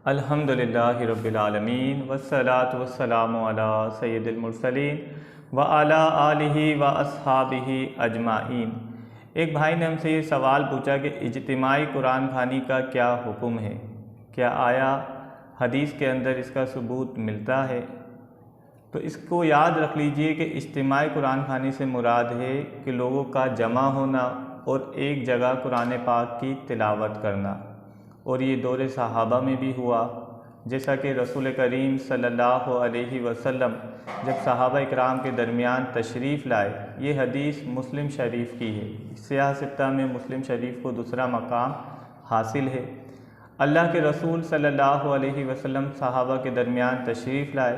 الحمدللہ رب العالمین والصلاة والسلام علی سید المرسلین وعلی آلہ واصحابہ اجمعین۔ ایک بھائی نے ہم سے یہ سوال پوچھا کہ اجتماعی قرآن خوانی کا کیا حکم ہے؟ کیا آیا حدیث کے اندر اس کا ثبوت ملتا ہے؟ تو اس کو یاد رکھ لیجئے کہ اجتماعی قرآن خوانی سے مراد ہے کہ لوگوں کا جمع ہونا اور ایک جگہ قرآن پاک کی تلاوت کرنا، اور یہ دور صحابہ میں بھی ہوا، جیسا کہ رسول کریم صلی اللہ علیہ وسلم جب صحابہ اکرام کے درمیان تشریف لائے۔ یہ حدیث مسلم شریف کی ہے۔ سیاہ ستہ میں مسلم شریف کو دوسرا مقام حاصل ہے۔ اللہ کے رسول صلی اللہ علیہ وسلم صحابہ کے درمیان تشریف لائے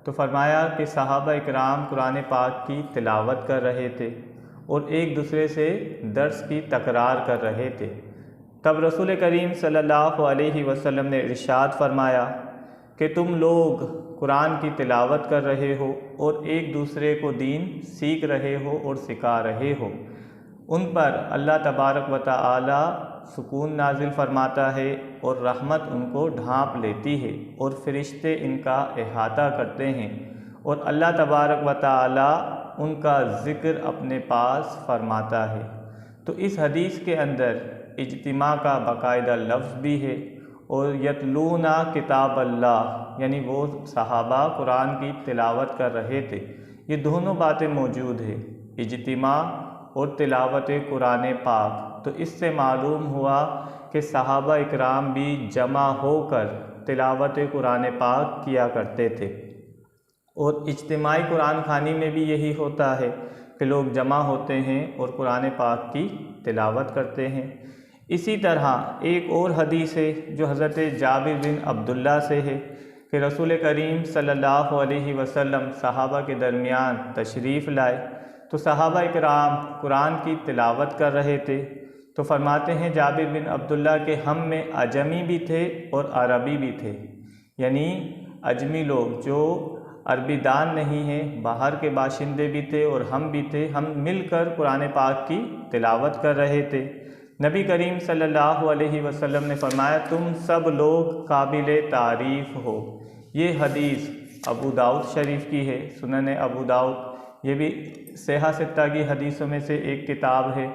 تو فرمایا کہ صحابہ اکرام قرآن پاک کی تلاوت کر رہے تھے اور ایک دوسرے سے درس کی تکرار کر رہے تھے۔ تب رسول کریم صلی اللہ علیہ وسلم نے ارشاد فرمایا کہ تم لوگ قرآن کی تلاوت کر رہے ہو اور ایک دوسرے کو دین سیکھ رہے ہو اور سکھا رہے ہو، ان پر اللہ تبارک و تعالی سکون نازل فرماتا ہے اور رحمت ان کو ڈھانپ لیتی ہے اور فرشتے ان کا احاطہ کرتے ہیں، اور اللہ تبارک و تعالی ان کا ذکر اپنے پاس فرماتا ہے۔ تو اس حدیث کے اندر اجتماع کا باقاعدہ لفظ بھی ہے، اور یتلون کتاب اللہ یعنی وہ صحابہ قرآن کی تلاوت کر رہے تھے۔ یہ دونوں باتیں موجود ہیں، اجتماع اور تلاوت قرآن پاک۔ تو اس سے معلوم ہوا کہ صحابہ اکرام بھی جمع ہو کر تلاوت قرآن پاک کیا کرتے تھے، اور اجتماعی قرآن خوانی میں بھی یہی ہوتا ہے کہ لوگ جمع ہوتے ہیں اور قرآن پاک کی تلاوت کرتے ہیں۔ اسی طرح ایک اور حدیث ہے جو حضرت جابر بن عبداللہ سے ہے کہ رسول کریم صلی اللہ علیہ وسلم صحابہ کے درمیان تشریف لائے تو صحابہ اکرام قرآن کی تلاوت کر رہے تھے، تو فرماتے ہیں جابر بن عبداللہ کہ ہم میں اجمی بھی تھے اور عربی بھی تھے، یعنی اجمی لوگ جو عربی دان نہیں ہیں، باہر کے باشندے بھی تھے اور ہم بھی تھے، ہم مل کر قرآن پاک کی تلاوت کر رہے تھے۔ نبی کریم صلی اللہ علیہ وسلم نے فرمایا تم سب لوگ قابل تعریف ہو۔ یہ حدیث ابو داؤد شریف کی ہے، سنن ابو داؤد، یہ بھی سیاہ ستہ کی حدیثوں میں سے ایک کتاب ہے۔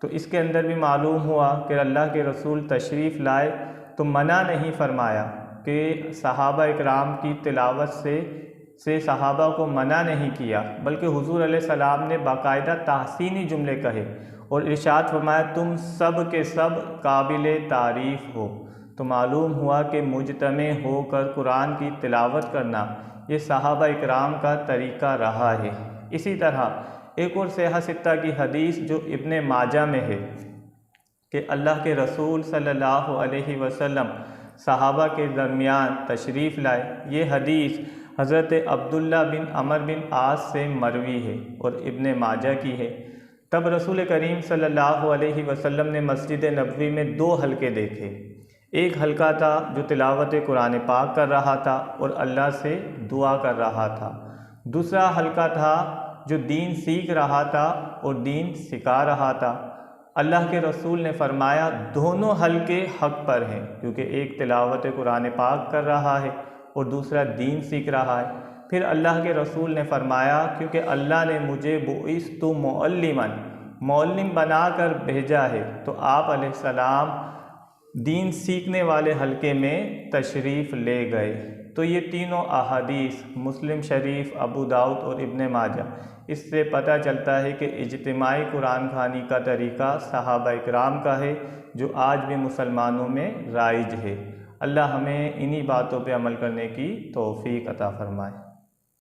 تو اس کے اندر بھی معلوم ہوا کہ اللہ کے رسول تشریف لائے تو منع نہیں فرمایا کہ صحابہ اکرام کی تلاوت سے صحابہ کو منع نہیں کیا، بلکہ حضور علیہ السلام نے باقاعدہ تحسینی جملے کہے اور ارشاد فرمایا تم سب کے سب قابل تعریف ہو۔ تو معلوم ہوا کہ مجتمع ہو کر قرآن کی تلاوت کرنا یہ صحابہ اکرام کا طریقہ رہا ہے۔ اسی طرح ایک اور سیاہ ستہ کی حدیث جو ابن ماجہ میں ہے کہ اللہ کے رسول صلی اللہ علیہ وسلم صحابہ کے درمیان تشریف لائے، یہ حدیث حضرت عبداللہ بن عمر بن عاص سے مروی ہے اور ابن ماجہ کی ہے۔ تب رسول کریم صلی اللہ علیہ وسلم نے مسجد نبوی میں دو حلقے دیکھے۔ ایک حلقہ تھا جو تلاوت قرآن پاک کر رہا تھا اور اللہ سے دعا کر رہا تھا، دوسرا حلقہ تھا جو دین سیکھ رہا تھا اور دین سکھا رہا تھا۔ اللہ کے رسول نے فرمایا دونوں حلقے حق پر ہیں، کیونکہ ایک تلاوت قرآن پاک کر رہا ہے اور دوسرا دین سیکھ رہا ہے۔ پھر اللہ کے رسول نے فرمایا کیونکہ اللہ نے مجھے بعثت معلم بنا کر بھیجا ہے، تو آپ علیہ السلام دین سیکھنے والے حلقے میں تشریف لے گئے۔ تو یہ تینوں احادیث مسلم شریف، ابو داؤد اور ابن ماجہ، اس سے پتہ چلتا ہے کہ اجتماعی قرآن خوانی کا طریقہ صحابہ اکرام کا ہے جو آج بھی مسلمانوں میں رائج ہے۔ اللہ ہمیں انہی باتوں پہ عمل کرنے کی توفیق عطا فرمائے۔